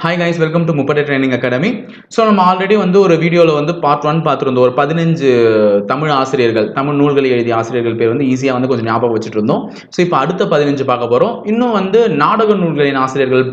Hi guys, welcome to முப்படை training academy. So நம்ம already வந்து ஒரு வீடியோவில் வந்து பார்ட் 1 பார்த்துருந்தோம். ஒரு 15 தமிழ் ஆசிரியர்கள், தமிழ் நூல்களை எழுதிய ஆசிரியர்கள் பேர் வந்து ஈஸியாக வந்து கொஞ்சம் ஞாபகம் வச்சுட்டு இருந்தோம். ஸோ இப்போ அடுத்த 15 பார்க்க போகிறோம். இன்னும் வந்து நாடக நூல்களின் ஆசிரியர்கள்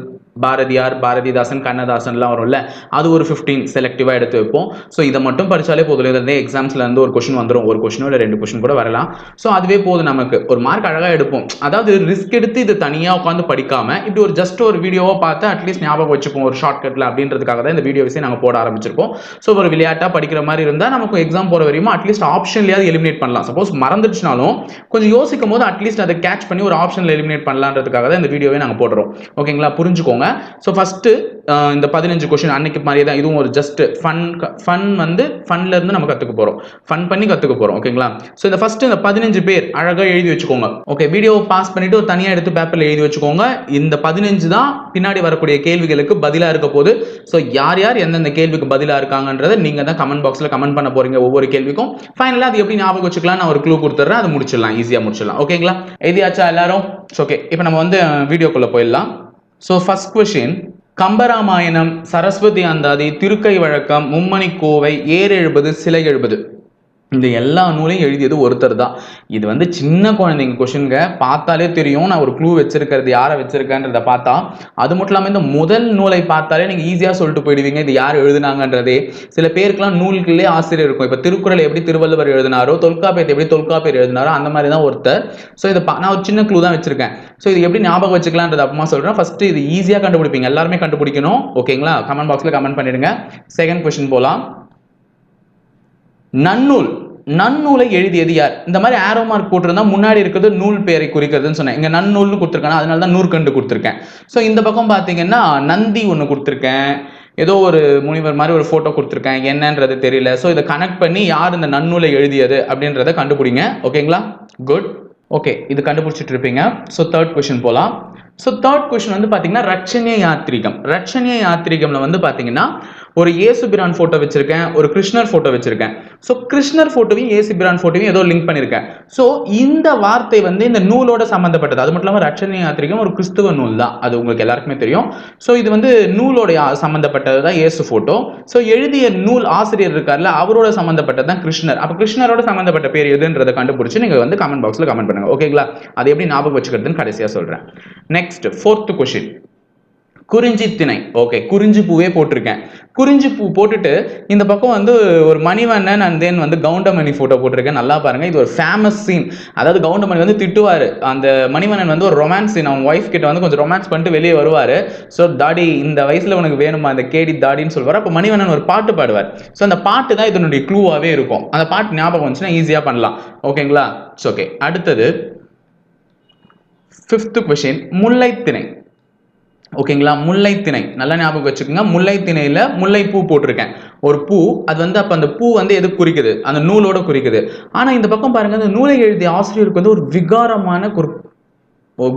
பாரதியார், பாரதிதாசன், கண்ணதாசன்லாம் வரும்ல, அது ஒரு 15 செலக்டிவாக எடுத்து வைப்போம். ஸோ இதை மட்டும் படித்தாலே போதும். இதுலேருந்தே எக்ஸாம்ஸில் வந்து ஒரு கொஷின் வந்துடும். ஒரு கொஷினோ இல்லை 2 கொஷின் கூட வரலாம். ஸோ அதுவே போதும், நமக்கு ஒரு மார்க் அழகாக எடுப்போம். அதாவது ரிஸ்க் எடுத்து இது தனியாக உட்காந்து படிக்காமல் இப்படி ஒரு ஜஸ்ட் ஒரு வீடியோவை பார்த்து அட்லீஸ்ட் ஞாபகம் வச்சுப்போம் ஒரு ஷார்ட்கட்டில் அப்படின்றதுக்காக தான் இந்த வீடியோஸே நாங்கள் போட ஆரம்பிச்சிருக்கோம். ஸோ ஒரு விளையாட்டாக படிக்கிற மாதிரி இருந்தால் நமக்கு எக்ஸாம் போகிற வரையும் அட்லீஸ்ட் ஆப்ஷன்லையாவது எலிமினேட் பண்ணலாம். சப்போஸ் மறந்துடுச்சுனாலும் கொஞ்சம் யோசிக்கும் போது அட்லீஸ்ட் அதை கேட்ச் பண்ணி ஒரு ஆப்ஷனில் எலிமினேட் பண்ணலான்றதுக்காக தான் இந்த வீடியோவே நாங்கள் போடுறோம். ஓகேங்களா, புரிஞ்சுக்கோங்க. ஸோ ஃபஸ்ட்டு இந்த 15 கொஸ்டின் அன்னைக்கு மாதிரியே தான் இதுவும் ஒரு ஜஸ்ட் ஃபன் வந்து ஃபன்ல இருந்து நம்ம கற்றுக்க போகிறோம், ஃபன் பண்ணி கற்றுக்க போகிறோம். ஓகேங்களா, ஸோ இந்த ஃபர்ஸ்ட் இந்த 15 பேர் அழகாக எழுதி வச்சுக்கோங்க. ஓகே, வீடியோ பாஸ் பண்ணிட்டு ஒரு தனியாக எடுத்து பேப்பரில் எழுதி வச்சுக்கோங்க. இந்த 15 தான் பின்னாடி வரக்கூடிய கேள்விகளுக்கு பதிலாக இருக்க போது. ஸோ யார் யார் எந்தெந்த கேள்விக்கு பதிலாக இருக்காங்கன்றதை நீங்கள் தான் கமெண்ட் பாக்ஸில் கமெண்ட் பண்ண போறீங்க ஒவ்வொரு கேள்விக்கும். ஃபைனலாக அது எப்படி ஞாபகம் வச்சுக்கலாம் நான் ஒரு க்ளூ கொடுத்துட்றேன், அது முடிச்சிடலாம், ஈஸியாக முடிச்சிடலாம். ஓகேங்களா, எழுதியாச்சா எல்லாரும்? ஓகே, இப்போ நம்ம வந்து வீடியோக்குள்ளே போயிடலாம். So first question, Kambaramayanam, Saraswathi Anthathi, Thirukkai Vazhakkam, மும்மணி கோவை, ஏர் எழுபது, சிலை எழுபது, இந்த எல்லா நூலையும் எழுதியது ஒருத்தர் தான். இது வந்து சின்ன குழந்தைங்க கொஷின்க, பார்த்தாலே தெரியும் நான் ஒரு க்ளூ வச்சிருக்கிறது, யாரை வச்சிருக்கேன்றதை பார்த்தா. அது மட்டும் இல்லாமல் இந்த முதல் நூலை பார்த்தாலே நீங்கள் ஈஸியாக சொல்லிட்டு போயிடுவீங்க இது யார் எழுதுனாங்கன்றதே. சில பேருக்குலாம் நூல்களே ஆசிரியர் இருக்கும். இப்போ திருக்குறள் எப்படி திருவள்ளுவர் எழுதினாரோ, தொல்காப்பியத்தை எப்படி தொல்காப்பியர் எழுதினாரோ, அந்த மாதிரி தான் ஒருத்தர். ஸோ இதை நான் ஒரு சின்ன க்ளூ தான் வச்சிருக்கேன். ஸோ இது எப்படி ஞாபகம் வச்சுக்கலான்றது அப்புறமா சொல்கிறேன். ஃபர்ஸ்ட் இது ஈஸியாக கண்டுபிடிப்பீங்க, எல்லாருமே கண்டுபிடிக்கணும். ஓகேங்களா, கமெண்ட் பாக்ஸில் கமெண்ட் பண்ணிடுங்க. செகண்ட் கொஸ்டின் போகலாம். நன்னூல், நன்னூலை எழுதியது யார்? இந்த மாதிரி ஆரோ மார்க் போட்டிருந்தா முன்னாடி இருக்கிறது நூல் பேரை குறிக்கிறதுன்னு சொன்னேன். இங்க நன்னூல்னு கொடுத்துருக்கேன், அதனால தான் நூற்கண்டு கொடுத்துருக்கேன். ஸோ இந்த பக்கம் பார்த்தீங்கன்னா நந்தி ஒன்று கொடுத்துருக்கேன், ஏதோ ஒரு முனிவர் மாதிரி ஒரு போட்டோ கொடுத்துருக்கேன், என்னன்றது தெரியல. ஸோ இதை கனெக்ட் பண்ணி யார் இந்த நன்னூலை எழுதியது அப்படின்றத கண்டுபிடிங்க. ஓகேங்களா, குட். ஓகே, இது கண்டுபிடிச்சிட்டு இருப்பீங்க. ஸோ தேர்ட் கொஸ்டின் போகலாம். ஸோ தேர்ட் கொஸ்டின் வந்து பார்த்தீங்கன்னா ரட்சண்ய யாத்ரீகம். ரட்சண்ய யாத்ரீகம்ல வந்து பார்த்தீங்கன்னா ஒரு ஏசுபிரான் போட்டோ வச்சிருக்கேன், ஒரு கிருஷ்ணர் போட்டோ வச்சிருக்கேன். ஸோ கிருஷ்ணர் போட்டோவையும் ஏசுபிரான் போட்டோவையும் ஏதோ லிங்க் பண்ணியிருக்கேன். ஸோ இந்த வார்த்தை வந்து இந்த நூலோட சம்பந்தப்பட்டது. அது மட்டும் இல்லாமல் ரட்சண்ய யாத்ரீகம் ஒரு கிறிஸ்துவ நூல் தான், அது உங்களுக்கு எல்லாருக்குமே தெரியும். ஸோ இது வந்து நூலோட சம்பந்தப்பட்டது தான் ஏசு போட்டோ. ஸோ எழுதிய நூல் ஆசிரியர் இருக்கார்ல, அவரோட சம்பந்தப்பட்டது தான் கிருஷ்ணர். அப்போ கிருஷ்ணரோட சம்பந்தப்பட்ட பேர் எதுன்றதை கண்டுபிடிச்சு நீங்க வந்து கமெண்ட் பாக்ஸ்ல கமெண்ட் பண்ணுங்க. ஓகேங்களா, அது எப்படி ஞாபகம் வச்சுக்கிறதுன்னு கடைசியா சொல்றேன். நெக்ஸ்ட் ஃபோர்த் கொஸ்டின், குறிஞ்சி திணை. ஓகே, குறிஞ்சி பூவே போட்டிருக்கேன். குறிஞ்சி பூ போட்டுட்டு இந்த பக்கம் வந்து ஒரு மணிவண்ணன் அண்ட் தென் வந்து கவுண்டமணி போட்டோ போட்டிருக்கேன். நல்லா பாருங்க, இது ஒரு ஃபேமஸ் சீன். அதாவது கவுண்டமணி வந்து திட்டுவாரு, அந்த மணிவண்ணன் வந்து ஒரு ரொமான்ஸ் சீன், அவங்க ஒய்ஃப் கிட்ட வந்து கொஞ்சம் ரொமான்ஸ் பண்ணிட்டு வெளியே வருவாரு. ஸோ தாடி இந்த வயசுல உனக்கு வேணுமா இந்த கேடி தாடின்னு சொல்வார். அப்போ மணிவண்ணன் ஒரு பாட்டு பாடுவார். ஸோ அந்த பாட்டு தான் இதனுடைய க்ளூவாகவே இருக்கும். அந்த பாட்டு ஞாபகம் வந்துச்சுன்னா ஈஸியாக பண்ணலாம். ஓகேங்களா, ஓகே. அடுத்தது ஃபிஃப்த் கொஸ்டின், முல்லைத்திணை. ஓகேங்களா, முல்லைத்திணை நல்லா ஞாபகம் வச்சுக்கோங்க. முல்லைத்திணையில முல்லைப்பூ போட்டிருக்கேன், ஒரு பூ. அது வந்து அப்போ அந்த பூ வந்து எது குறிக்குது? அந்த நூலோட குறிக்குது. ஆனால் இந்த பக்கம் பாருங்க, அந்த நூலை எழுதிய ஆசிரியருக்கு வந்து ஒரு விகாரமான ஒரு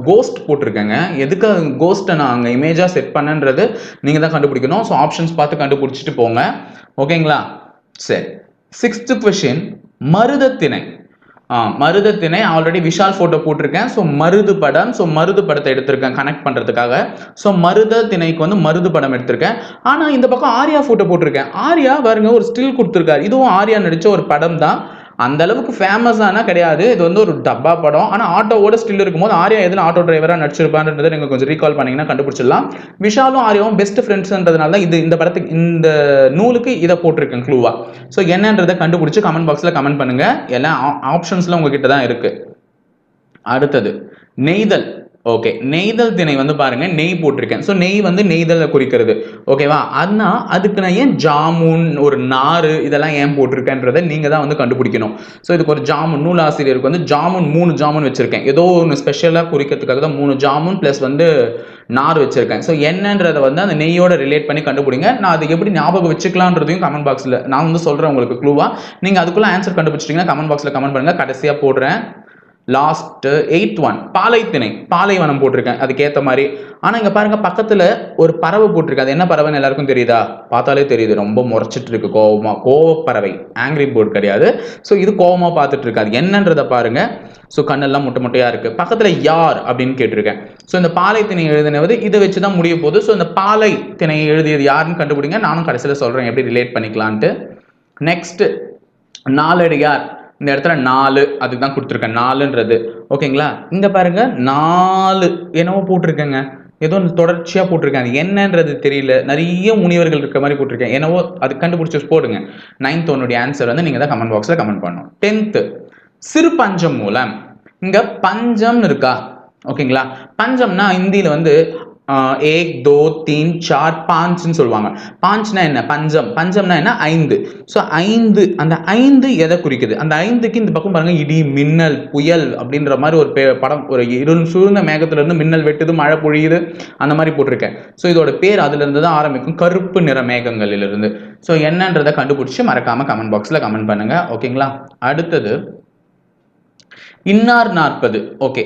கோஸ்ட் போட்டிருக்கேங்க. எதுக்கு கோஸ்ட்டை நான் அங்கே இமேஜாக செட் பண்ணன்றது நீங்கள் தான் கண்டுபிடிக்கணும். ஸோ ஆப்ஷன்ஸ் பார்த்து கண்டுபிடிச்சிட்டு போங்க. ஓகேங்களா, சரி. சிக்ஸ்த் கொஸ்டின், மருதத்திணை. மருதத்திணை ஆல்ரெடி விஷால் போட்டோ போட்டிருக்கேன். ஸோ மருது படம், ஸோ மருது படத்தை எடுத்திருக்கேன் கனெக்ட் பண்ணுறதுக்காக. ஸோ மருத திணைக்கு வந்து மருது படம் எடுத்திருக்கேன். ஆனால் இந்த பக்கம் ஆர்யா போட்டோ போட்டிருக்கேன். ஆர்யா பாருங்க ஒரு ஸ்டில் கொடுத்துருக்காரு. இதுவும் ஆர்யா நடித்த ஒரு படம் தான், அந்த அளவுக்கு ஃபேமஸான கிடையாது. இது வந்து ஒரு டப்பா படம். ஆனால் ஆட்டோவோட ஸ்டில் இருக்கும்போது ஆர்யா எதில் ஆட்டோ டிரைவராக நடிச்சிருப்பான்றதை நீங்கள் கொஞ்சம் ரீகால் பண்ணீங்கன்னா கண்டுபிடிச்சிடலாம். விஷாலும் ஆர்யாவும் பெஸ்ட் ஃப்ரெண்ட்ஸ்ன்றதுனால தான் இந்த படத்துக்கு இந்த நூலுக்கு இதை போட்டிருக்கேன் க்ளூவா. ஸோ என்னன்றதை கண்டுபிடிச்சி கமெண்ட் பாக்ஸில் கமெண்ட் பண்ணுங்க. எல்லாம் ஆப்ஷன்ஸ்ல உங்ககிட்ட தான் இருக்கு. அடுத்தது நெய்தல். ஓகே, நெய்தல் திணை வந்து பாருங்க, நெய் போட்டிருக்கேன். ஸோ நெய் வந்து நெய்தலை குறிக்கிறது. ஓகேவா, அதனா அதுக்கு நான் ஏன் ஜாமுன், ஒரு நாறு இதெல்லாம் ஏன் போட்டிருக்கேன்றதை நீங்கள் தான் வந்து கண்டுபிடிக்கணும். ஸோ இதுக்கு ஒரு ஜாமுன், நூலாசிரியருக்கு வந்து ஜாமுன் 3 ஜாமுன் வச்சிருக்கேன். ஏதோ ஒன்று ஸ்பெஷலாக குறிக்கிறதுக்காக தான் 3 ஜாமுன் ப்ளஸ் வந்து நார் வச்சிருக்கேன். ஸோ என்னன்றதை வந்து அந்த நெய்யோட ரிலேட் பண்ணி கண்டுபிடிங்க. நான் அது எப்படி ஞாபகம் வச்சுக்கலான்றதையும் கமெண்ட் பாக்ஸில் நான் வந்து சொல்கிறேன் உங்களுக்கு க்ளூவா. நீங்கள் அதுக்குள்ள ஆன்சர் கண்டுபிடிச்சிட்டிங்கன்னா கமெண்ட் பாக்ஸில் கமெண்ட் பண்ணுங்கள், கடைசியாக போடுறேன். லாஸ்ட் 8th ஒன் பாலைத்திணை, பாலைவனம் போட்டிருக்கேன் அதுக்கேற்ற மாதிரி. ஆனால் இங்கே பாருங்க பக்கத்தில் ஒரு பறவை போட்டிருக்கு. அது என்ன பறவைன்னு எல்லாருக்கும் தெரியுதா? பார்த்தாலே தெரியுது, ரொம்ப முறைச்சிட்டு இருக்கு, கோவமா, கோவப்பறவை, ஆங்கிரி பேர்ட் கிடையாது. ஸோ இது கோவமா பார்த்துட்டு இருக்கு. அது என்னன்றதை பாருங்க. ஸோ கண்ணெல்லாம் முட்டை முட்டையா இருக்கு. பக்கத்தில் யார் அப்படின்னு கேட்டிருக்கேன். ஸோ இந்த பாலைத்திணை எழுதினது இதை வச்சு தான் முடிய போகுது. ஸோ இந்த பாலைத்திணை எழுதியது யாருன்னு கண்டுபிடிங்க. நானும் கடைசியில் சொல்றேன் எப்படி ரிலேட் பண்ணிக்கலான்ட்டு. நெக்ஸ்ட் நாலடியார், இந்த இடத்துல 4 அதுக்கு தான் கொடுத்துருக்கேன் 4ன்றது. ஓகேங்களா? இங்க பாருங்க 4 என்னவோ போட்டிருக்கேங்க, ஏதோ தொடர்ச்சியா போட்டிருக்கேன். அது என்னன்றது தெரியல, நிறைய முனிவர்கள் இருக்க மாதிரி போட்டிருக்கேன். என்னவோ அது கண்டுபிடிச்சி போடுங்க. 9th ஒன்னுடைய ஆன்சர் வந்து நீங்க தான் கமெண்ட் பாக்ஸ்ல கமெண்ட் பண்ணணும். 10th சிறு பஞ்சம் மூலம். இங்க பஞ்சம் இருக்கா? ஓகேங்களா? பஞ்சம்னா இந்தியில வந்து 1 2 3 4 5ன்னு சொல்லுவாங்க. 5னா என்ன? பஞ்சம். பஞ்சம்னா என்ன? 5. ஸோ 5, அந்த 5 எதை குறிக்குது? அந்த 5க்கு இந்த பக்கம் பாருங்க, இடி, மின்னல், புயல் அப்படின்ற மாதிரி ஒரு படம், ஒரு இருள் சூழ்ந்த மேகத்துல இருந்து மின்னல் வெட்டுது, மழை பொழியுது, அந்த மாதிரி போட்டிருக்கேன். ஸோ இதோட பேர் அதுல இருந்து தான் ஆரம்பிக்கும், கருப்பு நிற மேகங்களிலிருந்து. ஸோ என்னன்றதை கண்டுபிடிச்சு மறக்காம கமெண்ட் பாக்ஸ்ல கமெண்ட் பண்ணுங்க. ஓகேங்களா? அடுத்தது இன்னார் 40. ஓகே,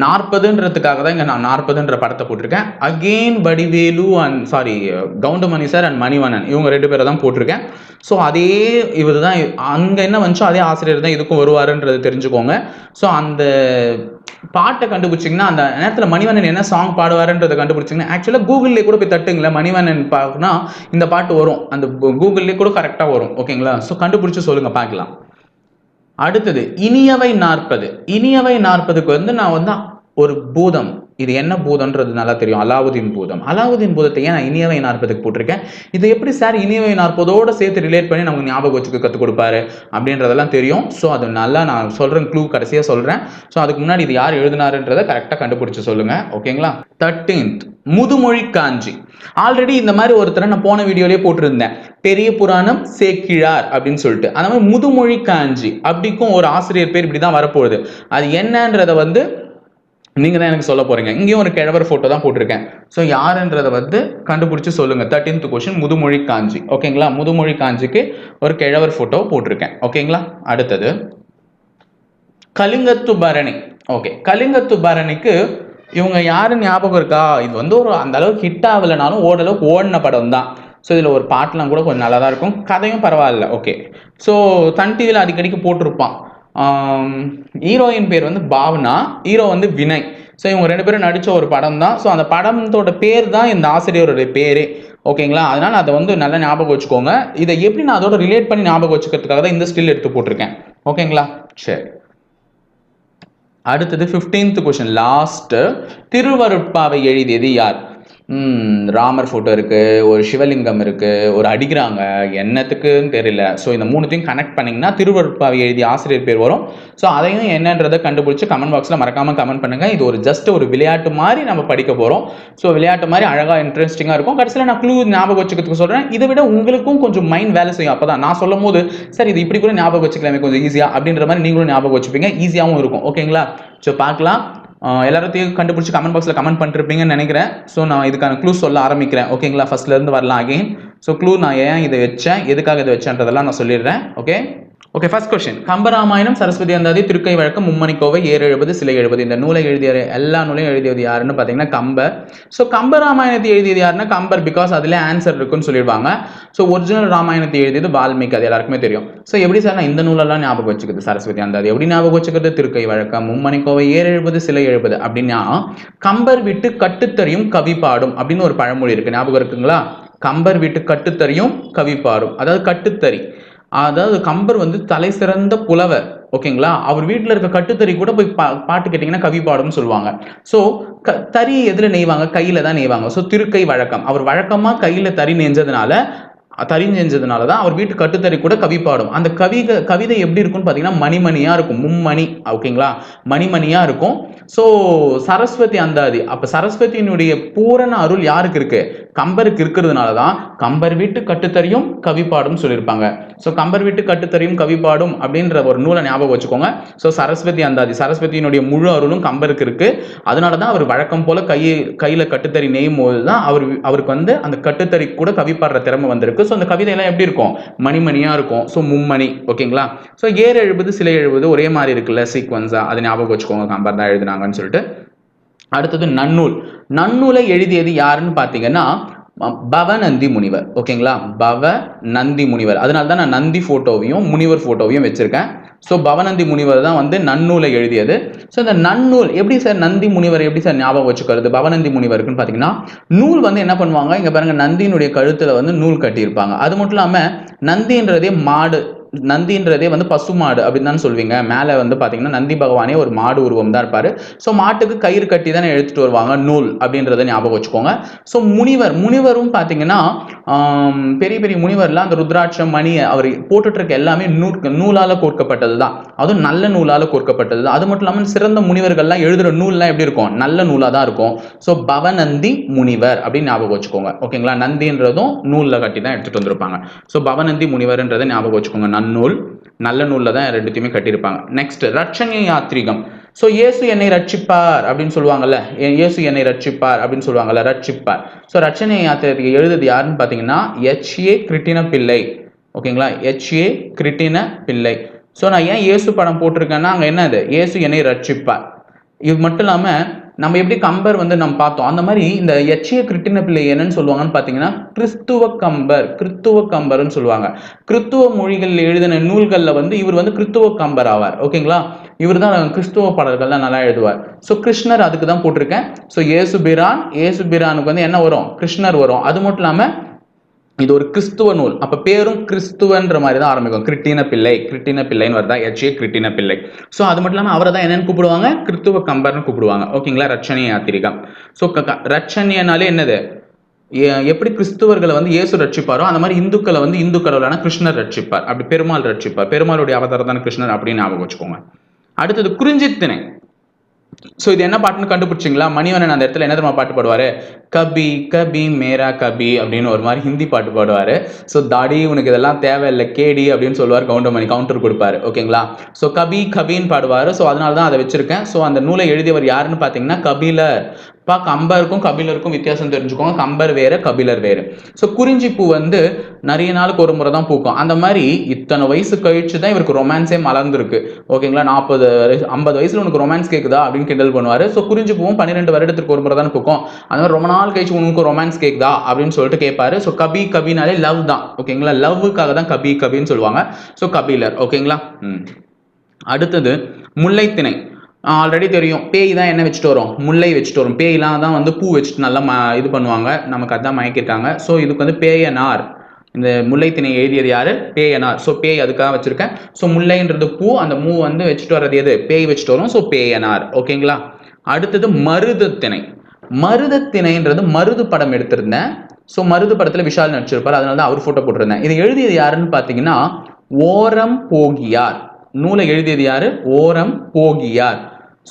40ன்றதுக்காக தான் இங்க நான் 40ன்ற படத்தை போட்டிருக்கேன். Again Vadivelu and Goundamani sir and Manivannan, இவங்க 2 பேரை தான் போட்டிருக்கேன். ஸோ அதே இவர் தான் அங்க என்ன வந்துச்சோ அதே ஆசிரியர் தான் இதுக்கும் வருவாருன்றது தெரிஞ்சுக்கோங்க. ஸோ அந்த பாட்டை கண்டுபிடிச்சிங்கன்னா, அந்த நேரத்தில் மணிவண்ணன் என்ன சாங் பாடுவாருன்றதை கண்டுபிடிச்சிங்கன்னா, ஆக்சுவலாக கூகுள்லேயே கூட போய் தட்டுங்களேன், மணிவண்ணன் பாக்குனா இந்த பாட்டு வரும், அந்த கூகுள்லேயே கூட கரெக்டாக வரும். ஓகேங்களா? ஸோ கண்டுபிடிச்சு சொல்லுங்க பார்க்கலாம். அடுத்தது இனியவை 40. இனியவை 40க்கு வந்து நான் வந்து ஒரு பூதம், இது என்ன பூதம்ன்றது நல்லா தெரியும், அலாவுதீன் பூதம். அலாவுதீன் பூதத்தை ஏன் நான் இனியவை 40க்கு போட்டிருக்கேன்? இது எப்படி சார் இனியவை 40ஓட சேர்த்து ரிலேட் பண்ணி நமக்கு ஞாபகம் வச்சுக்க கற்றுக் கொடுப்பாரு அப்படின்றதெல்லாம் தெரியும். ஸோ அது நல்லா நான் சொல்றேன், க்ளூ கடைசியாக சொல்றேன். ஸோ அதுக்கு முன்னாடி இது யார் எழுதினாருன்றதை கரெக்டாக கண்டுபிடிச்சு சொல்லுங்க. ஓகேங்களா? 13th முதுமொழி காஞ்சி. ஆல்ரெடி இந்த மாதிரி ஒருத்தரை நான் போன வீடியோலயே போட்டிருந்தேன், பெரிய புராணம் சேக்கிழார் அப்படின்னு சொல்லிட்டு. அந்த மாதிரி முதுமொழி காஞ்சி அப்படிக்கும் ஒரு ஆசிரியர் பேர் இப்படிதான் வரப்போகுது. அது என்னன்றத வந்து நீங்க தான் எனக்கு சொல்ல போறீங்க. இங்கேயும் ஒரு கிழவர் போட்டோ தான் போட்டிருக்கேன். ஸோ யாருன்றதை வந்து கண்டுபிடிச்சு சொல்லுங்க. 13th கொஸ்டின் முதுமொழி காஞ்சி. ஓகேங்களா? முதுமொழி காஞ்சிக்கு ஒரு கிழவர் போட்டோ போட்டிருக்கேன். ஓகேங்களா? அடுத்தது கலிங்கத்து பரணி. ஓகே, கலிங்கத்து பரணிக்கு இவங்க யாரு ஞாபகம் இருக்கா? இது வந்து ஒரு அந்த அளவுக்கு ஹிட் ஆகலைனாலும் ஓரளவுக்கு ஓடின படம் தான். ஸோ இதில் ஒரு பாட்டுலாம் கூட கொஞ்சம் நல்லா தான் இருக்கும், கதையும் பரவாயில்ல. ஓகே, ஸோ சன் டிவியில் அடிக்கடிக்கு போட்டிருப்பான். ஹீரோயின் பேர் வந்து பாவனா, ஹீரோ வந்து வினய். ஸோ இவங்க 2 பேரும் நடித்த ஒரு படம் தான். ஸோ அந்த படத்தோட பேர் தான் இந்த ஆசிரியருடைய பேரே. ஓகேங்களா? அதனால் அதை வந்து நல்லா ஞாபகம் வச்சுக்கோங்க. இதை எப்படி நான் அதோட ரிலேட் பண்ணி ஞாபகம் வச்சுக்கிறதுக்காக தான் இந்த ஸ்டில் எடுத்து போட்டிருக்கேன். ஓகேங்களா? சரி, அடுத்தது 15th கொஸ்டின், லாஸ்ட். திருவருட்பாவை எழுதியது யார்? ராமர் போட்டோ இருக்கு, ஒரு சிவலிங்கம் இருக்கு, ஒரு அடிக்கிறாங்க, என்னத்துக்குன்னு தெரியல. ஸோ இந்த 3த்தையும் கனெக்ட் பண்ணிங்கன்னா திருவருட்பாவை எழுதிய ஆசிரியர் பேர் வரும். ஸோ அதையும் என்னன்றதை கண்டுபிடிச்சு கமெண்ட் பாக்ஸில் மறக்காம கமெண்ட் பண்ணுங்க. இது ஒரு ஜஸ்ட் ஒரு விளையாட்டு மாதிரி நம்ம படிக்க போகிறோம். ஸோ விளையாட்டு மாதிரி அழகாக இன்ட்ரெஸ்டிங்காக இருக்கும். கடைசியில் நான் க்ளூ ஞாபகம் வச்சுக்கிறதுக்கு சொல்கிறேன். இதை விட உங்களுக்கும் கொஞ்சம் மைண்ட் வேலை செய்யும். அப்போ தான் நான் சொல்லும் போது சரி இது இப்படி கூட ஞாபகம் வச்சுக்கலாமே கொஞ்சம் ஈஸியாக அப்படின்ற மாதிரி நீங்களும் ஞாபகம் வச்சுப்பீங்க, ஈஸியாகவும் இருக்கும். ஓகேங்களா? ஸோ பார்க்கலாம். எல்லாத்தையும் கண்டுபிடிச்சி கமெண்ட் பாக்ஸில் கமெண்ட் பண்ணிருப்பீங்கன்னு நினைக்கிறேன். ஸோ நான் இதுக்கான க்ளூ சொல்ல ஆரம்பிக்கிறேன். ஓகேங்களா? ஃபர்ஸ்ட்லேருந்து வரலாம் அகைன். ஸோ க்ளூ நான் ஏன் இதை வச்சேன், எதுக்காக இதை வச்சேன்றதெல்லாம் நான் சொல்லிடுறேன். Okay, first question. Kambaramayanam, Saraswathi Anthathi, Thirukkai Vazhakkam, மும்மணிக்கோவை, 770, சிலை 70. இந்த நூலை எழுதிய எல்லா நூலையும் எழுதியது யாருன்னு பார்த்தீங்கன்னா கம்பர். ஸோ கம்பராமாயணத்தை எழுதியது யாருன்னா கம்பர், பிகாஸ் அதில் ஆன்சர் இருக்குன்னு சொல்லிடுவாங்க. ஸோ ஒரிஜினல் ராமாயணத்தை எழுதியது வால்மீகி, அது எல்லாருக்குமே தெரியும். ஸோ எப்படி சார் நான் இந்த நூலெல்லாம் ஞாபகம் வச்சுக்கிறது? சரஸ்வதி அந்தாதி எப்படி ஞாபகம் வச்சுக்கிறது? திருக்கை வழக்கம், மும்மணிக்கோவை, 770, சிலை 70 அப்படின்னா கம்பர் விட்டு கட்டுத்தறியும் கவி பாடும் அப்படின்னு ஒரு பழமொழி இருக்கு, ஞாபகம் இருக்குங்களா? கம்பர் விட்டு கட்டுத்தறியும் கவி பாடும், அதாவது கட்டுத்தறி, அதாவது கம்பர் வந்து தலை சிறந்த புலவர். ஓகேங்களா? அவர் வீட்டில் இருக்க கட்டுத்தறி கூட போய் பாட்டு கேட்டிங்கன்னா கவி பாடும்னு சொல்லுவாங்க. ஸோ தறி எதில் நெய்வாங்க? கையில தான் நெய்வாங்க. ஸோ திருக்கை வழக்கம், அவர் வழக்கமாக கையில் தறி நெஞ்சதுனால தான் அவர் வீட்டு கட்டுத்தறி கூட கவி பாடும். அந்த கவிதை எப்படி இருக்கும்னு பார்த்தீங்கன்னா மணிமணியா இருக்கும், மும்மணி. ஓகேங்களா? மணிமணியா இருக்கும். ஸோ சரஸ்வதி அந்தாதி, அப்போ சரஸ்வதியினுடைய பூரண அருள் யாருக்கு இருக்கு? கம்பருக்கு இருக்கிறதுனால தான் கம்பர் வீட்டு கட்டுத்தறியும் கவிப்பாடும் சொல்லியிருப்பாங்க. ஸோ கம்பர் வீட்டு கட்டுத்தறியும் கவிப்பாடும் அப்படின்ற ஒரு நூலை ஞாபகம் வச்சுக்கோங்க. ஸோ சரஸ்வதி அந்தாதி, சரஸ்வதியினுடைய முழு அருளும் கம்பருக்கு இருக்கு. அதனால தான் அவர் வழக்கம் போல கையில கட்டுத்தறி நெய்யும் போது தான் அவருக்கு வந்து அந்த கட்டுத்தறி கூட கவிப்பாடுற திறமை வந்திருக்கு. ஸோ அந்த கவிதையெல்லாம் எப்படி இருக்கும், மணிமணியா இருக்கும். ஸோ மும்மணி. ஓகேங்களா. ஸோ ஏர் எழுபது சிலை எழுபது ஒரே மாதிரி இருக்குல்ல சீக்வன்ஸா, அதை ஞாபகம் வச்சுக்கோங்க, கம்பர் தான் எழுதினாங்கன்னு சொல்லிட்டு. அடுத்தது நன்னூல். நன்னூலை எழுதியது யாருன்னு பார்த்தீங்கன்னா பவநந்தி முனிவர். ஓகேங்களா, பவநந்தி முனிவர். அதனால தான் நான் நந்தி போட்டோவையும் முனிவர் போட்டோவையும் வச்சிருக்கேன். ஸோ பவநந்தி முனிவர் தான் வந்து நன்னூலை எழுதியது. ஸோ இந்த நன்னூல் எப்படி சார் நந்தி முனிவர் எப்படி சார் ஞாபகம் வச்சுக்கிறது பவநந்தி முனிவருக்குன்னு பார்த்தீங்கன்னா, நூல் வந்து என்ன பண்ணுவாங்க, இங்கே பாருங்க நந்தியினுடைய கழுத்தில் வந்து நூல் கட்டியிருப்பாங்க. அது மட்டும் இல்லாமல் நந்தின்றதே மாடு, நந்தின்றதே வந்து பசுமாடு அப்படின்னு தான் சொல்வீங்க. மேலே வந்து பார்த்தீங்கன்னா நந்தி பகவானே ஒரு மாடு உருவம் தான் இருப்பாரு. ஸோ மாட்டுக்கு கயிறு கட்டி தானே எடுத்துட்டு வருவாங்க நூல் அப்படின்றத ஞாபகம் வச்சுக்கோங்க. ஸோ முனிவரும் பார்த்தீங்கன்னா பெரிய பெரிய முனிவர்லாம் அந்த ருத்ராட்சம் மணி அவர் போட்டுட்டு இருக்க எல்லாமே நூலால கோர்க்கப்பட்டது தான். அதுவும் நல்ல நூலால கோர்க்கப்பட்டது தான். அது மட்டும் இல்லாமல் சிறந்த முனிவர்கள்லாம் எழுதுற நூல்லாம் எப்படி இருக்கும், நல்ல நூலா தான் இருக்கும். ஸோ பவநந்தி முனிவர் அப்படின்னு ஞாபகம் வச்சுக்கோங்க. ஓகேங்களா, நந்தின்றதும் நூலில் கட்டி தான் எடுத்துட்டு வந்திருப்பாங்க. ஸோ பவநந்தி முனிவர்ன்றதை ஞாபகம் வச்சுக்கோங்க. நன்னூல் நல்ல நூல்ல தான் ரெண்டுத்தையுமே கட்டியிருப்பாங்க. நெக்ஸ்ட் ரட்சணிய யாத்ரீகம். ஸோ இயேசு என்னை ரட்சிப்பார் அப்படின்னு சொல்லுவாங்கல்ல, இயேசு என்னை ரட்சிப்பார் அப்படின்னு சொல்லுவாங்கல்ல, ரட்சிப்பார். ஸோ ரட்சணிய யாத்திரை எழுதுது யாருன்னு பார்த்தீங்கன்னா H.A. கிருட்டின பிள்ளை. ஓகேங்களா, H.A. கிருட்டின பிள்ளை. ஸோ நான் ஏன் இயேசு படம் போட்டிருக்கேன்னா அங்கே என்னது, இயேசு என்னை ரட்சிப்பார். இது மட்டும் இல்லாமல் நம்ம எப்படி கம்பர் வந்து நம்ம பார்த்தோம், அந்த மாதிரி இந்த H.A. கிருட்டின பிள்ளை என்னன்னு சொல்லுவாங்கன்னு பார்த்தீங்கன்னா கிறிஸ்துவ கம்பர்னு சொல்லுவாங்க. கிறிஸ்துவ மொழிகள் எழுதின நூல்களில் வந்து இவர் வந்து கிறிஸ்துவ கம்பர் ஆவார். ஓகேங்களா, இவர் தான் கிறிஸ்துவ பாடல்கள்லாம் நல்லா எழுதுவார். ஸோ கிருஷ்ணர் அதுக்கு தான் போட்டிருக்கேன். ஸோ இயேசு பிரானுக்கு வந்து என்ன வரும், கிருஷ்ணர் வரும். அது மட்டும் இல்லாமல் இது ஒரு கிறிஸ்துவ நூல், அப்ப பேரும் கிறிஸ்துவன்ற மாதிரி தான் ஆரம்பிக்கும். கிருட்டின பிள்ளைன்னு வருதா, H.A. கிருட்டின பிள்ளை. ஸோ அது மட்டும் இல்லாமல் அவரை தான் என்னன்னு கூப்பிடுவாங்க, கிறிஸ்துவ கம்பர்னு கூப்பிடுவாங்க. ஓகேங்களா, ரட்சணிய யாத்திரிகம். ஸோ ரட்சணியனாலே என்னது, எப்படி கிறிஸ்துவர்களை வந்து இயேசு ரட்சிப்பாரோ அந்த மாதிரி இந்துக்களை வந்து இந்து கடவுளான கிருஷ்ணர் ரட்சிப்பார். அப்படி பெருமாள் ரட்சிப்பார், பெருமாளுடைய அவதாரம் தான் கிருஷ்ணர் அப்படின்னு ஞாபகம் வச்சுக்கோங்க. அடுத்தது குறிஞ்சித்திணை. ஸோ இது என்ன பாட்டுன்னு கண்டுபிடிச்சிங்களா, மணிவண்ணன் அந்த இடத்துல என்ன தெரியுமா பாட்டு பாடுவாரு, கபி கபி மேரா கபி அப்படின்னு ஒரு மாதிரி ஹிந்தி பாட்டு பாடுவாரு. ஸோ தாடி உனக்கு இதெல்லாம் தேவையில்லை கேடி அப்படின்னு சொல்லுவார், கவுண்டர் கொடுப்பாரு. ஓகேங்களா, ஸோ கபி கபின்னு பாடுவார். ஸோ அதனால தான் அதை வச்சிருக்கேன். ஸோ அந்த நூலை எழுதியவர் யாருன்னு பார்த்தீங்கன்னா கபிலர். கம்பருக்கும் கபிலருக்கும் வித்தியாசம் தெரிஞ்சுக்கோங்க, கம்பர் வேற கபிலர் வேறு. ஸோ குறிஞ்சி பூ வந்து நிறைய நாளுக்கு ஒரு முறை தான் பூக்கும். அந்த மாதிரி இத்தனை வயசு கழிச்சு தான் இவருக்கு ரொமான்ஸே மலர்ந்துருக்கு. ஓகேங்களா, 50 வயசுல உனக்கு ரொமான்ஸ் கேட்குதா அப்படின்னு கிண்டல் பண்ணுவார். ஸோ குறிஞ்சி பூவும் 12 வருடத்துக்கு ஒரு முறை தான் பூக்கும். அந்த மாதிரி ரொம்ப நாள் கழிச்சு உனக்கு ரொமான்ஸ் கேட்குதா அப்படின்னு சொல்லிட்டு கேட்பாரு. ஸோ கபினாலே லவ் தான். ஓகேங்களா, லவ்வுக்காக தான் கபின்னு சொல்லுவாங்க. ஸோ கபிலர். ஓகேங்களா. அடுத்தது முல்லைத்திணை. ஆல்ரெடி தெரியும், பேய் தான் என்ன வச்சுட்டு வரும், முல்லை வச்சுட்டு வரும். பேய்லாம் தான் வந்து பூ வச்சுட்டு நல்லா இது பண்ணுவாங்க, நமக்கு அதான் மயக்கிருக்காங்க. ஸோ இதுக்கு வந்து பேயனார், இந்த முல்லைத்திணை எழுதியது யாரு, பேயனார். ஸோ பேய் அதுக்காக வச்சிருக்கேன். ஸோ முல்லைன்றது பூ, அந்த மூ வந்து வச்சுட்டு வர்றது எது, பேய் வச்சுட்டு வரும். ஸோ பேயனார். ஓகேங்களா. அடுத்தது மருதத்திணை. மருதத்திணைன்றது மருது படம் எடுத்திருந்தேன். ஸோ மருது படத்தில் விஷால் நடிச்சிருப்பார், அதனால தான் அவர் ஃபோட்டோ போட்டிருந்தேன். இதை எழுதியது யாருன்னு பார்த்தீங்கன்னா ஓரம் போகியார். நூலை எழுதியது யாரு, ஓரம் போகியார்.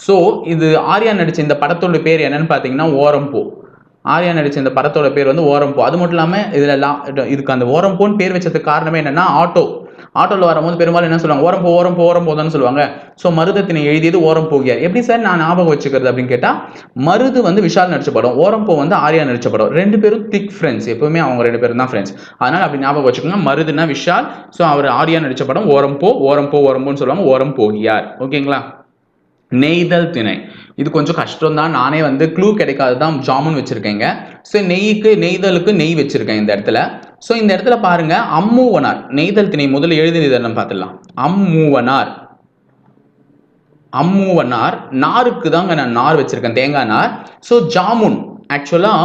ஸோ இது ஆர்யா நடிச்ச இந்த படத்தோட பேர் என்னன்னு பார்த்தீங்கன்னா ஓரம்பூ. ஆர்யா நடிச்ச இந்த படத்தோட பேர் வந்து ஓரம்பூ. அது மட்டும் இல்லாமல் இதுக்கு அந்த ஓரம்பூன்னு பேர் வச்சதுக்கு காரணமே என்னன்னா ஆட்டோவில் வரும்போது பெரும்பாலும் என்ன சொல்லுவாங்க, ஓரம்போ தான் சொல்லுவாங்க. ஸோ மருதத்தினை எழுதியது ஓரம் போகியார். எப்படி சார் நான் ஞாபகம் வச்சுக்கிறது அப்படின்னு கேட்டால், மருது வந்து விஷால் நடிச்ச படம், ஓரம்போ வந்து ஆர்யா நடிச்ச படம். ரெண்டு பேரும் திக் ஃப்ரெண்ட்ஸ், எப்பவுமே அவங்க ரெண்டு பேரும் தான் ஃப்ரெண்ட்ஸ். அதனால அப்படி ஞாபகம் வச்சுக்கோங்க. மருதுனா விஷால், ஸோ அவர் ஆர்யா நடிச்ச படம் ஓரம்போன்னு சொல்லுவாங்க, ஓரம் போகியார். ஓகேங்களா. நெய்தல் திணை. இது கொஞ்சம் கஷ்டம் தான், நானே வந்து க்ளூ கிடைக்காது தான் ஜாமுன் வச்சிருக்கேங்க. ஸோ நெய்தலுக்கு நெய் வச்சிருக்கேன் இந்த இடத்துல. ஸோ இந்த இடத்துல பாருங்க, அம்மூவனார். நெய்தல் திணை முதல்ல எழுதினது என்னன்னு பார்த்துடலாம். அம்மூவனார். நாருக்கு தாங்க நான் நார் வச்சிருக்கேன், தேங்காய் நார். ஸோ ஜாமுன் ஆக்சுவலா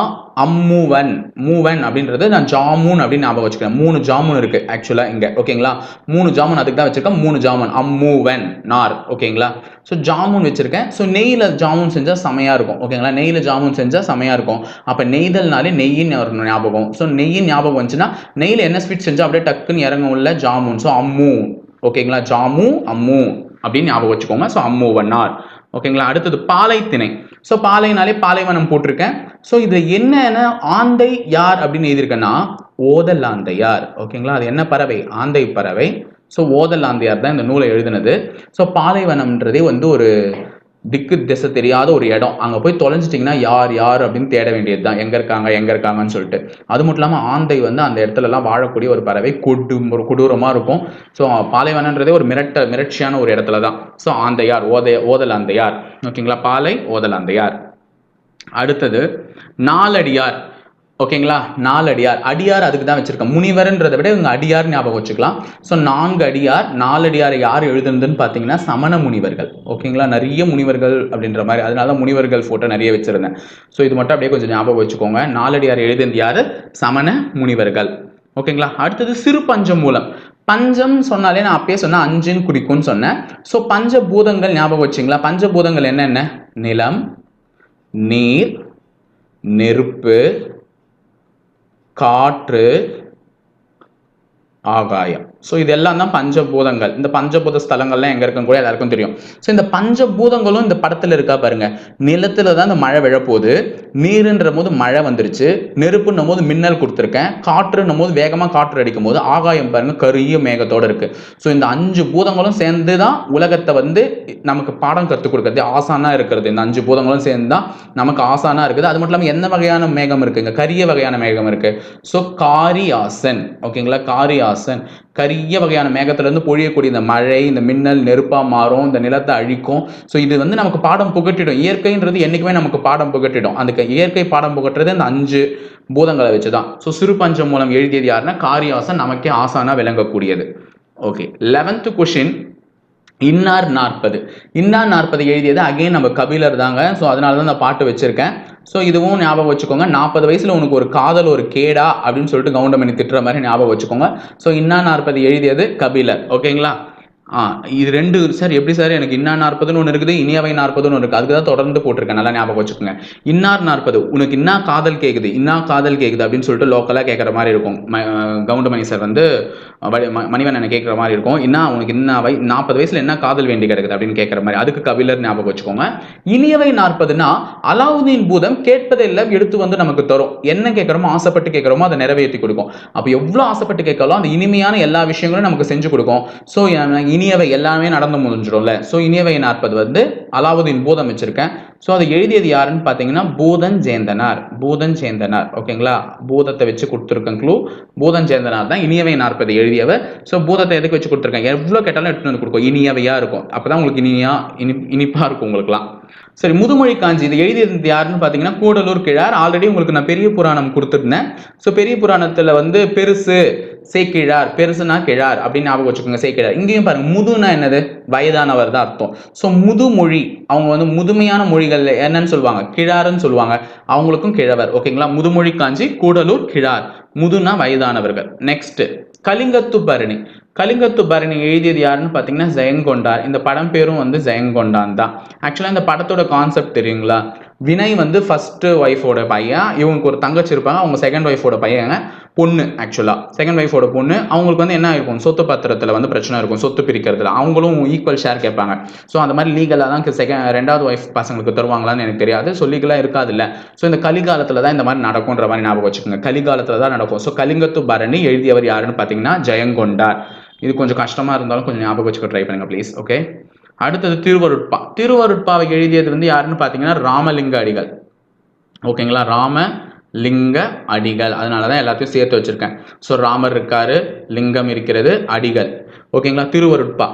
மூவன் அப்படின்றது நான் ஜாமுன் அப்படின்னு ஞாபகம் வச்சுக்கிறேன். 3 ஜாமுன் இருக்கு ஆக்சுவலா இங்க. ஓகேங்களா, 3 ஜாமுன் அதுக்கு தான் வச்சிருக்கேன். 3 ஜாமுன், அம்மூவன் நார். ஓகேங்களா. ஸோ ஜாமுன் வச்சிருக்கேன். ஸோ நெய்யில் ஜாமுன் செஞ்சால் செமையாக இருக்கும். ஓகேங்களா, நெய்யில் ஜாமுன் செஞ்சால் செமையாக இருக்கும். அப்போ நெய்தல்னாலே நெய்யின் ஞாபகம். ஸோ நெய்யின் ஞாபகம் வந்துச்சுன்னா நெய்யில் என்ன ஸ்வீட் செஞ்சால் அப்படியே டக்குன்னு இறங்க உள்ள ஜாமுன். ஸோ அம்மூ. ஓகேங்களா, அம்மூ அப்படின்னு ஞாபகம் வச்சுக்கோங்க. ஸோ அம்மூவன்னார். ஓகேங்களா. அடுத்தது பாலைத்திணை. ஸோ பாலைனாலே பாலைவனம் போட்டிருக்கேன். ஸோ இது என்னன்னா ஆந்தை யார் அப்படின்னு எழுதியிருக்கேன்னா ஓதல் ஆந்தையார். ஓகேங்களா. அது என்ன பறவை? ஆந்தை பறவை. ஸோ ஓதல் ஆந்தையார் தான் இந்த நூலை எழுதினது. ஸோ பாலைவனம்ன்றதே வந்து ஒரு திக்கு திசை தெரியாத ஒரு இடம். அங்கே போய் தொலைஞ்சிட்டிங்கன்னா யார் யார் அப்படின்னு தேட வேண்டியது தான், எங்கே இருக்காங்கன்னு சொல்லிட்டு. அது மட்டும் இல்லாமல் ஆந்தை வந்து அந்த இடத்துலலாம் வாழக்கூடிய ஒரு பறவை, கொடூரமாக இருக்கும். ஸோ பாலைவனன்றதே ஒரு மிரட்சியான ஒரு இடத்துல தான். ஸோ ஆந்தையார், ஓதல் ஆந்தையார். ஓகேங்களா. பாலை ஓதல் ஆந்தையார். அடுத்தது நாலடியார். ஓகேங்களா. நாலடியார். அடியார் அதுக்கு தான் வச்சிருக்கேன். முனிவர்ன்றதை விட இவங்க அடியார் ஞாபகம் வச்சுக்கலாம். ஸோ 4 அடியார். 4 அடியாரை யார் எழுதுனதுன்னு பார்த்தீங்கன்னா சமண முனிவர்கள். ஓகேங்களா. நிறைய முனிவர்கள் அப்படின்ற மாதிரி, அதனால தான் முனிவர்கள் ஃபோட்டோ நிறைய வச்சிருந்தேன். ஸோ இது மட்டும் அப்படியே கொஞ்சம் ஞாபகம் வச்சுக்கோங்க. நாலடியார் எழுதுனது யாரு? சமண முனிவர்கள். ஓகேங்களா. அடுத்தது சிறு பஞ்சமூலம். பஞ்சம் சொன்னாலே நான் அப்பயே சொன்னேன் 5ன்னு குறிக்கும்னு சொன்னேன். ஸோ பஞ்சபூதங்கள் ஞாபகம் வச்சிங்களா. பஞ்சபூதங்கள் என்னென்ன? நிலம், நீர், நெருப்பு, காற்று, ஆகாயம். ஸோ இதெல்லாம் தான் பஞ்சபூதங்கள். இந்த பஞ்சபூத ஸ்தலங்கள்லாம் எங்கே இருக்குன்னு கூட எல்லாருக்கும் தெரியும். ஸோ இந்த பஞ்சபூதங்களும் இந்த படத்தில் இருக்கா பாருங்க. நிலத்தில் தான் இந்த மழை விழப்போகுது. நீருன்ற போது மழை வந்துருச்சு. நெருப்புன்னும் போது மின்னல் கொடுத்துருக்கேன். காற்றுன்னும் போது வேகமாக காற்று அடிக்கும் போது ஆகாயம் பாருங்க கரிய மேகத்தோடு இருக்கு. ஸோ இந்த 5 பூதங்களும் சேர்ந்து தான் உலகத்தை வந்து நமக்கு பாடம் கற்றுக் கொடுக்குறது, ஆசானா இருக்கிறது. இந்த 5 பூதங்களும் சேர்ந்து தான் நமக்கு ஆசானா இருக்குது. அது மட்டும் இல்லாமல் என்ன வகையான மேகம் இருக்குங்க? கரிய வகையான மேகம் இருக்கு. ஸோ காரியாசன். ஓகேங்களா. காரியாசன் கரிய வகையான மேகத்திலிருந்து பொழியக்கூடிய இந்த மழை, இந்த மின்னல் நெருப்பா மாறும், இந்த நிலத்தை அழிக்கும். ஸோ இது வந்து நமக்கு பாடம் புகட்டிடும். இயற்கைன்றது என்னைக்குமே நமக்கு பாடம் புகட்டிடும். அந்த இயற்கை பாடம் புகட்டுறது அந்த 5 பூதங்களை வச்சுதான். ஸோ சிறு பஞ்சம் மூலம் எழுதியது யாருன்னா காரியாசன், நமக்கே ஆசானா விளங்கக்கூடியது. ஓகே. 11th question. இன்னார் 40. இன்னார் 40 எழுதியது அகைன் நம்ம கபிலர் தாங்க. ஸோ அதனால தான் இந்த பாட்டு வச்சிருக்கேன். ஸோ இதுவும் ஞாபகம் வச்சுக்கோங்க. 40 வயசுல உனக்கு ஒரு காதல் ஒரு கேடா அப்படின்னு சொல்லிட்டு கவுண்டமணி திட்டுற மாதிரி ஞாபகம் வச்சுக்கோங்க. ஸோ இன்னார் 40 எழுதியது கபிலர். ஓகேங்களா. இது 2 சார் எப்படி சார் எனக்கு இன்னார் 40ன்னு ஒன்று இருக்குது, இனியவை 40ன்னு ஒன்று இருக்குது. அதுக்கு தான் தொடர்ந்து போட்டிருக்கேன். நல்லா ஞாபகம் வச்சுக்கோங்க. இன்னார் 40 உனக்கு இன்னா காதல் கேட்குது அப்படின்னு சொல்லிட்டு லோக்கலாக கேட்குற மாதிரி இருக்கும். கவுண்டமணி சார் வந்து மணிவண்ணனை கேட்குற மாதிரி இருக்கும். உனக்கு 40 வயசுல என்ன காதல் வேண்டி கிடக்குது அப்படின்னு கேட்குற மாதிரி. அதுக்கு கபிலர் ஞாபகம் வச்சுக்கோங்க. இனியவை 40னா அலாவுதீன் பூதம் கேட்பதெல்லாம் எடுத்து வந்து நமக்கு தரும். என்ன கேட்குறோமோ, ஆசைப்பட்டு கேட்குறோமோ அதை நிறைவேற்றி கொடுக்கும். அப்போ எவ்வளோ ஆசைப்பட்டு கேட்கலாம் அந்த இனிமையான எல்லா விஷயங்களும் நமக்கு செஞ்சு கொடுக்கும். ஸோ இனியவை எல்லாமே நடந்து முடிஞ்சிடும்ல. ஸோ இனியவை 40 வந்து அலாவுதீன் பூதம் வச்சிருக்கேன். ஸோ அதை எழுதியது யாருன்னு பார்த்தீங்கன்னா பூதன் சேந்தனார். ஓகேங்களா. பூதத்தை வச்சு கொடுத்துருக்கேன் க்ளூ. பூதன் சேந்தனார் தான் இனியவை 40 எழுதியவர். ஸோ பூதத்தை எதுக்கு வச்சு கொடுத்துருக்கேன்? எவ்வளோ கேட்டாலும் எடுத்துட்டு வந்து கொடுக்கும். இனியவையா இருக்கும். அப்பதான் உங்களுக்கு இனிப்பா இருக்கும் உங்களுக்குலாம். சரி. முதுமொழி காஞ்சி இது எழுதியிருந்தது யாருன்னு பார்த்தீங்கன்னா கூடலூர் கிழார். ஆல்ரெடி உங்களுக்கு நான் பெரிய புராணம் கொடுத்துருந்தேன். ஸோ பெரிய புராணத்தில் வந்து பெருசு சேக்கிழார், பெருசுனா கிழார் அப்படின்னு ஞாபகம் வச்சுக்கோங்க. சேக்கிழார். இங்கேயும் பாருங்க முதுனா என்னது? வயதானவர் தான் அர்த்தம். ஸோ முதுமொழி அவங்க வந்து முதுமையான மொழிகள் என்னன்னு சொல்லுவாங்க? கிழாருன்னு சொல்லுவாங்க. அவங்களுக்கும் கிழவர். ஓகேங்களா. முதுமொழி காஞ்சி கூடலூர் கிழார். முதுனா வயதானவர்கள். நெக்ஸ்ட் கலிங்கத்து பரணி. கலிங்கத்து பரணி எழுதியது யாருன்னு பார்த்தீங்கன்னா ஜெயங்கொண்டார். இந்த படம் பேரும் வந்து ஜெயங்கொண்டான் தான். ஆக்சுவலாக இந்த படத்தோட கான்செப்ட் தெரியுங்களா? வினய் வந்து ஃபர்ஸ்ட் ஒய்ஃபோட பையன், இவங்களுக்கு ஒரு தங்கச்சி இருப்பாங்க, அவங்க செகண்ட் ஒய்ஃபோட பையன் பொண்ணு. ஆக்சுவலாக செகண்ட் ஒய்ஃபோட பொண்ணு. அவங்களுக்கு வந்து என்ன இருக்கும்? சொத்து பத்திரத்தில் வந்து பிரச்சனை இருக்கும், சொத்து பிரிக்கிறதுல. அவங்களும் ஈக்குவல் ஷேர் கேட்பாங்க. ஸோ அந்த மாதிரி லீகலாக தான் ரெண்டாவது ஒய்ஃப் பசங்களுக்கு தருவாங்களான்னு எனக்கு தெரியாது. ஸோ லீகலாக இருக்காது இல்லை. ஸோ இந்த கலிகாலத்தில் தான் இந்த மாதிரி நடக்கும்ன்ற மாதிரி ஞாபகம் வச்சுக்கோங்க. கலிகாலத்தில் தான் நடக்கும். ஸோ கலிங்கத்து பரணி எழுதியவர் யாருன்னு பார்த்தீங்கன்னா ஜெயங்கொண்டார். இது கொஞ்சம் கஷ்டமாக இருந்தாலும் கொஞ்சம் ஞாபகம் வச்சுக்க ட்ரை பண்ணுங்க ப்ளீஸ். ஓகே. அடுத்தது திருவருட்பா. திருவருட்பாவை எழுதியது வந்து யாருன்னு பார்த்தீங்கன்னா ராமலிங்க அடிகள். ஓகேங்களா. ராமலிங்க அடிகள். அதனால தான் எல்லாத்தையும் சேர்த்து வச்சிருக்கேன். ஸோ ராமர் இருக்காரு, லிங்கம் இருக்கிறது, அடிகள். ஓகேங்களா. திருவருட்பா.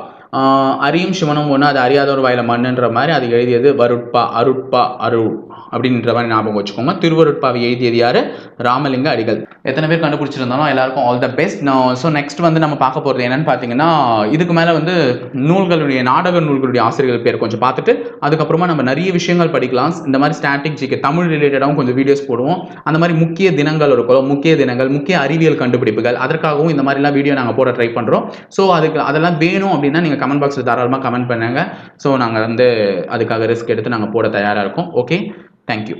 அரியும் சிவனும் ஒன்று, அது அறியாதவர் வாயில மண்ணுன்ற மாதிரி அது எழுதியது வருட்பா, அருட்பா, அருள் அப்படின்ற மாதிரி ஞாபகம் வச்சுக்கோங்க. திருவருட்பாவை எழுதியது யாரு? ராமலிங்க அடிகள். எத்தனை பேர் கண்டுபிடிச்சிருந்தாலும் எல்லாருக்கும் all the best. So next வந்து நம்ம பார்க்க போகிறது என்னன்னு பார்த்தீங்கன்னா, இதுக்கு மேலே வந்து நாடக நூல்களுடைய ஆசிரியர்கள் பேர் கொஞ்சம் பார்த்துட்டு அதுக்கப்புறமா நம்ம நிறைய விஷயங்கள் படிக்கலாம். இந்த மாதிரி ஸ்டாட்டிக் ஜிகே தமிழ் ரிலேட்டடாகவும் கொஞ்சம் வீடியோஸ் போடுவோம். அந்த மாதிரி முக்கிய தினங்கள் இருக்கும், முக்கிய அறிவியல் கண்டுபிடிப்புகள், அதற்காகவும் இந்த மாதிரிலாம் வீடியோ நாங்கள் போட ட்ரை பண்ணுறோம். ஸோ அதெல்லாம் வேணும் அப்படின்னா நீங்கள் கமெண்ட் பாக்ஸில் தாராளமாக கமெண்ட் பண்ணுங்க. ஸோ நாங்கள் வந்து அதுக்காக ரிஸ்க் எடுத்து நாங்கள் போட தயாராக இருக்கோம். ஓகே. தேங்க்யூ.